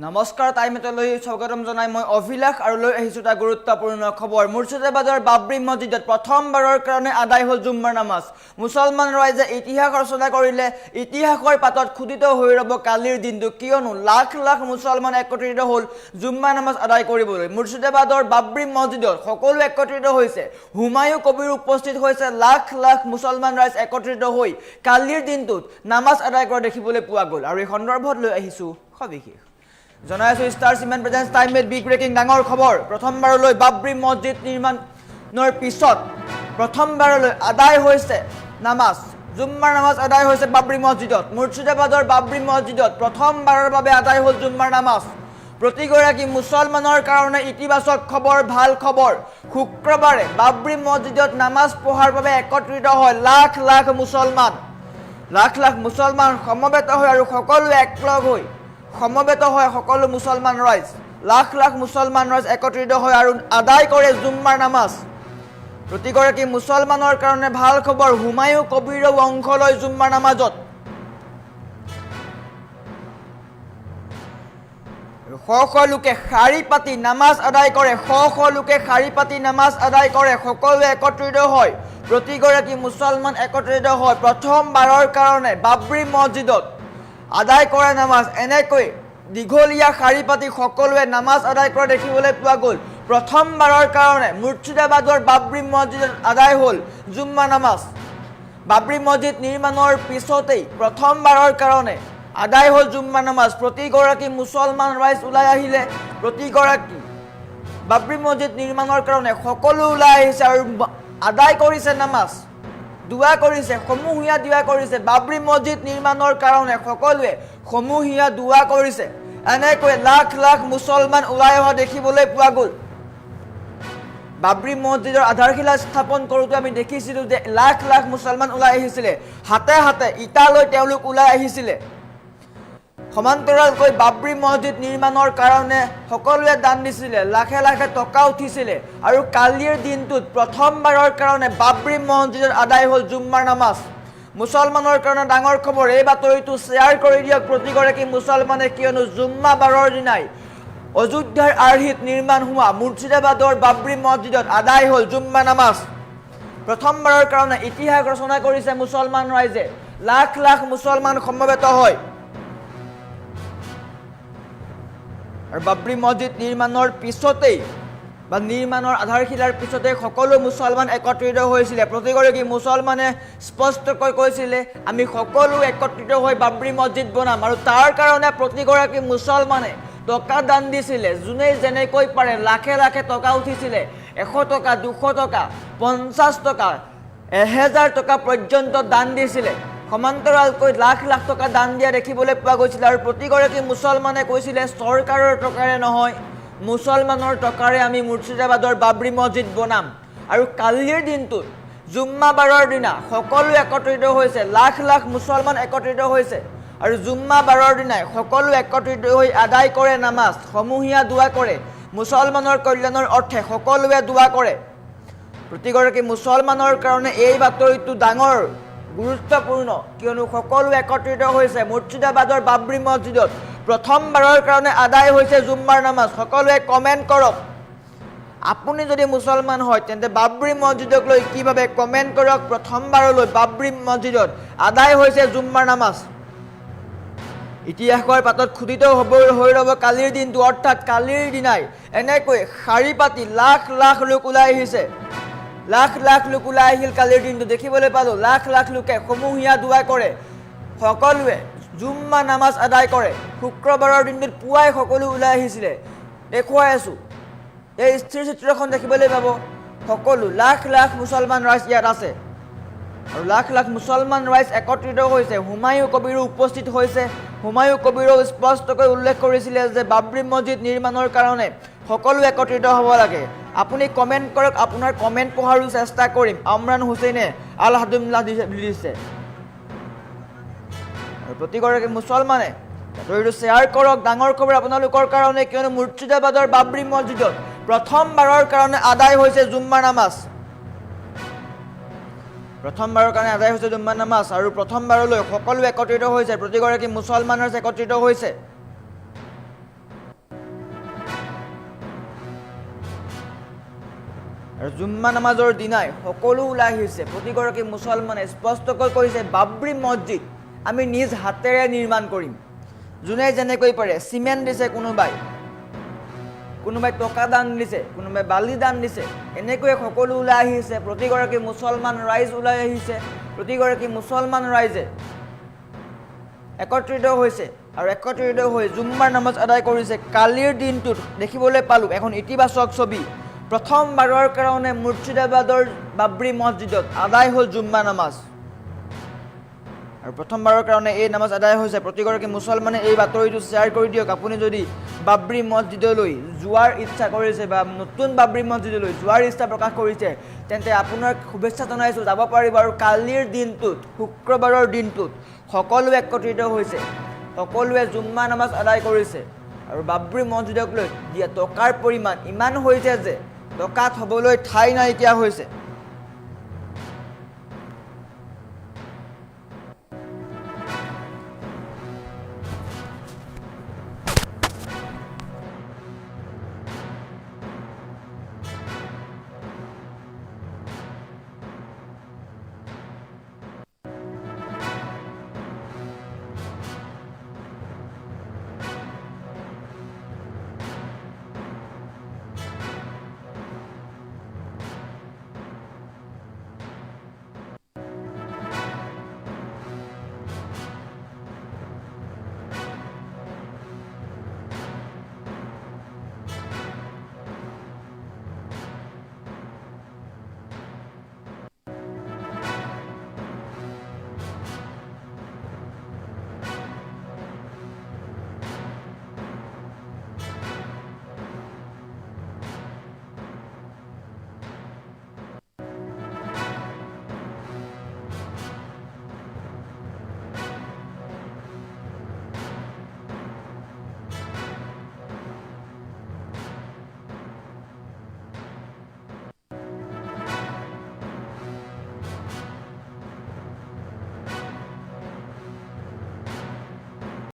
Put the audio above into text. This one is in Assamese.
নমস্কাৰ টাইমলৈ স্বাগতম জনাই মই অভিলাষ আৰু লৈ আহিছো এটা গুৰুত্বপূৰ্ণ খবৰ মুৰ্ছিদাবাদৰ বাবৰি মছজিদত প্ৰথমবাৰৰ কাৰণে আদায় হ'ল জুম্মাৰ নামাজ মুছলমান ৰাইজে ইতিহাস ৰচনা কৰিলে ইতিহাসৰ পাতত খুদিত হৈ ৰব কালিৰ দিনটো কিয়নো লাখ লাখ মুছলমান একত্ৰিত হ'ল জুম্মা নামাজ আদায় কৰিবলৈ মুৰ্ছিদাবাদৰ বাবৰি মছজিদত সকলো একত্ৰিত হৈছে হুমায়ু কবিৰ উপস্থিত হৈছে লাখ লাখ মুছলমান ৰাইজ একত্ৰিত হৈ কালিৰ দিনটোত নামাজ আদায় কৰা দেখিবলৈ পোৱা গ'ল আৰু এই সন্দৰ্ভত লৈ আহিছো সবিশেষ জনাইছো star cement presence time at big breaking ডাঙৰ খবৰ প্ৰথমবাৰলৈ বাবৰি মছজিদ নিৰ্মাণৰ পিছত প্ৰথমবাৰলৈ আদায় হৈছে নামাজ জুম্মাৰ নামাজ আদায় হৈছে বাবৰি মছজিদত মুৰ্ছিদাবাদৰ বাবৰি মছজিদত প্ৰথমবাৰৰ বাবে আদায় হ'ল জুম্মাৰ নামাজ প্ৰতিগৰাকী মুছলমানৰ কাৰণে ইতিবাচক খবৰ ভাল খবৰ শুক্ৰবাৰে বাবৰি মছজিদত নামাজ পঢ়াৰ বাবে একত্ৰিত হয় লাখ লাখ মুছলমান সমবেত হয় আৰু সকলো একলগ হৈ সমবেত হয় সকলো মুছলমান ৰাইজ লাখ লাখ মুছলমান ৰাইজ একত্ৰিত হয় আৰু আদায় কৰে জুম্মাৰ নামাজ প্ৰতিগৰাকী মুছলমানৰ কাৰণে ভাল খবৰ হুমায়ু কবিৰেও অংশ লয় জুম্মাৰ নামাজত লোকে শাৰী পাতি নামাজ আদায় কৰে লোকে শাৰী পাতি নামাজ আদায় কৰে সকলোৱে একত্ৰিত হয় প্ৰতিগৰাকী মুছলমান একত্ৰিত হয় প্ৰথমবাৰৰ কাৰণে বাবৰি মছজিদত আদায় কৰে নামাজ এনেকৈ দীঘলীয়া শাৰী পাতি সকলোৱে নামাজ আদায় কৰা দেখিবলৈ পোৱা গ'ল প্ৰথমবাৰৰ কাৰণে মুৰ্ছিদাবাদৰ বাবৰি মছজিদত আদায় হ'ল জুম্মা নামাজ বাবৰি মছজিদ নিৰ্মাণৰ পিছতেই প্ৰথমবাৰৰ কাৰণে আদায় হ'ল জুম্মা নামাজ প্ৰতিগৰাকী মুছলমান ৰাইজ ওলাই আহিলে প্ৰতিগৰাকী বাবৰি মছজিদ নিৰ্মাণৰ কাৰণে সকলো ওলাই আহিছে আৰু আদায় কৰিছে নামাজ দুৱা কৰিছে সমূহীয়া দুৱা কৰিছে বাবৰি মছজিদ নিৰ্মাণৰ কাৰণে সকলোৱে সমূহীয়া দুৱা কৰিছে এনেকৈ লাখ লাখ মুছলমান ওলাই অহা দেখিবলৈ পোৱা গ'ল বাবৰি মছজিদৰ আধাৰশিলা স্থাপন কৰোঁতে আমি দেখিছিলোঁ যে লাখ লাখ মুছলমান ওলাই আহিছিলে হাতে হাতে ইটা লৈ তেওঁলোক ওলাই আহিছিলে সমান্তৰালকৈ বাবৰি মছজিদ নিৰ্মাণৰ কাৰণে সকলোৱে দান দিছিলে লাখে লাখে টকা উঠিছিলে আৰু কালিৰ দিনটোত প্ৰথমবাৰৰ কাৰণে বাবৰি মছজিদত আদায় হ'ল জুম্মাৰ নামাজ মুছলমানৰ কাৰণে ডাঙৰ খবৰ এই বাতৰিটো শ্বেয়াৰ কৰি দিয়ক প্ৰতিগৰাকী মুছলমানে কিয়নো জুম্মা বাৰৰ দিনাই অযোধ্যাৰ আৰ্হিত নিৰ্মাণ হোৱা মুৰ্ছিদাবাদৰ বাবৰি মছজিদত আদায় হ'ল জুম্মা নামাজ প্ৰথমবাৰৰ কাৰণে ইতিহাস ৰচনা কৰিছে মুছলমান ৰাইজে লাখ লাখ মুছলমান সমবেত হয় আৰু বাবৰি মছজিদ নিৰ্মাণৰ পিছতেই বা নিৰ্মাণৰ আধাৰশিলাৰ পিছতেই সকলো মুছলমান একত্ৰিত হৈছিলে প্ৰতিগৰাকী মুছলমানে স্পষ্টকৈ কৈছিলে আমি সকলো একত্ৰিত হৈ বাবৰি মছজিদ বনাম আৰু তাৰ কাৰণে প্ৰতিগৰাকী মুছলমানে টকা দান দিছিলে যোনে যেনেকৈ পাৰে লাখে লাখে টকা উঠিছিলে 100 টকা 200 টকা 50 টকা 1000 টকা পৰ্যন্ত দান দিছিলে সমান্তৰালকৈ লাখ লাখ টকা দান দিয়া দেখিবলৈ পোৱা গৈছিল আৰু প্ৰতিগৰাকী মুছলমানে কৈছিলে চৰকাৰৰ টকাৰে নহয় মুছলমানৰ টকাৰে আমি মুৰ্ছিদাবাদৰ বাবৰি মছজিদ বনাম আৰু কালিৰ দিনটোত জুম্মা বাৰৰ দিনা সকলো একত্ৰিত হৈছে লাখ লাখ মুছলমান একত্ৰিত হৈছে আৰু জুম্মা বাৰৰ দিনাই সকলো একত্ৰিত হৈ আদায় কৰে নামাজ সমূহীয়া দুৱা কৰে মুছলমানৰ কল্যাণৰ অৰ্থে সকলোৱে দুৱা কৰে প্ৰতিগৰাকী মুছলমানৰ কাৰণে এই বাতৰিটো ডাঙৰ গুৰুত্বপূৰ্ণ কিয়নো সকলো একত্ৰিত হৈছে মুৰ্ছিদাবাদৰ বাবৰি মছজিদত প্ৰথমবাৰৰ কাৰণে আদায় হৈছে জুম্মাৰ নামাজ সকলোৱে কমেণ্ট কৰক আপুনি যদি মুছলমান হয় তেন্তে বাবৰি মছজিদক লৈ কিভাৱে কমেণ্ট কৰক প্ৰথমবাৰলৈ বাবৰি মছজিদত আদায় হৈছে জুম্মাৰ নামাজ ইতিহাসৰ পাতত খুদিত হৈ ৰব কালিৰ দিনটো অৰ্থাৎ কালিৰ দিনাই এনেকৈ শাৰী পাতি লাখ লাখ লোক ওলাই আহিছে লাখ লাখ লোক ওলাই আহিল কালিৰ দিনটো দেখিবলৈ পালোঁ লাখ লাখ লোকে সমূহীয়া দুৱা কৰে সকলোৱে জুম্মা নামাজ আদায় কৰে শুক্ৰবাৰৰ দিনটোত পুৱাই সকলো ওলাই আহিছিলে দেখুৱাই আছোঁ এই স্থিৰ চিত্ৰখন দেখিবলৈ পাব সকলো লাখ লাখ মুছলমান ৰাইজ ইয়াত আছে আৰু লাখ লাখ মুছলমান ৰাইজ একত্ৰিত হৈছে হুমায়ু কবিৰো উপস্থিত হৈছে হুমায়ু কবিৰেও স্পষ্টকৈ উল্লেখ কৰিছিলে যে বাবৰি মছজিদ নিৰ্মাণৰ কাৰণে সকলো একত্ৰিত হ'ব লাগে আপুনি কমেণ্ট কৰক আপোনাৰ কমেণ্ট পঢ়াৰো চেষ্টা কৰিম আমৰান হুছেইনে আলহামদুলিল্লাহ দিছে আৰু প্ৰতিগৰাকী মুছলমানে বাতৰিটো শ্বেয়াৰ কৰক ডাঙৰ খবৰ আপোনালোকৰ কাৰণে কিয়নো মুৰ্ছিদাবাদৰ বাবৰি মছজিদত প্ৰথমবাৰৰ কাৰণে আদায় হৈছে জুম্মা নামাজ প্ৰথমবাৰৰ কাৰণে আদায় হৈছে জুম্মা নামাজ আৰু প্ৰথমবাৰলৈ সকলো একত্ৰিত হৈছে প্ৰতিগৰাকী মুছলমানৰ একত্ৰিত হৈছে আৰু জুম্মা নামাজৰ দিনাই সকলো ওলাই আহিছে প্ৰতিগৰাকী মুছলমানে স্পষ্টকৈ কৈছে বাবৰি মছজিদ আমি নিজ হাতেৰে নিৰ্মাণ কৰিম যোনে যেনেকৈ পাৰে চিমেণ্ট দিছে কোনোবাই টকা দান দিছে কোনোবাই বালি দান দিছে এনেকৈ সকলো ওলাই আহিছে প্ৰতিগৰাকী মুছলমান ৰাইজ ওলাই আহিছে প্ৰতিগৰাকী মুছলমান ৰাইজে একত্ৰিত হৈছে আৰু একত্ৰিত হৈ জুম্মাৰ নামাজ আদায় কৰিছে কালিৰ দিনটোত দেখিবলৈ পালোঁ এখন ইতিবাচক ছবি প্ৰথমবাৰৰ কাৰণে মুৰ্ছিদাবাদৰ বাবৰি মছজিদত আদায় হ'ল জুম্মা নামাজ আৰু প্ৰথমবাৰৰ কাৰণে এই নামাজ আদায় হৈছে প্ৰতিগৰাকী মুছলমানে এই বাতৰিটো শ্বেয়াৰ কৰি দিয়ক আপুনি যদি বাবৰি মছজিদলৈ যোৱাৰ ইচ্ছা কৰিছে বা নতুন বাবৰি মছজিদলৈ যোৱাৰ ইচ্ছা প্ৰকাশ কৰিছে তেন্তে আপোনাক শুভেচ্ছা জনাইছোঁ যাব পাৰিব আৰু কালিৰ দিনটোত শুক্ৰবাৰৰ দিনটোত সকলোৱে একত্ৰিত হৈছে সকলোৱে জুম্মা নামাজ আদায় কৰিছে আৰু বাবৰি মছজিদক লৈ দিয়া টকাৰ পৰিমাণ ইমান হৈছে যে টকা থ'বলৈ ঠাই নাইকিয়া হৈছে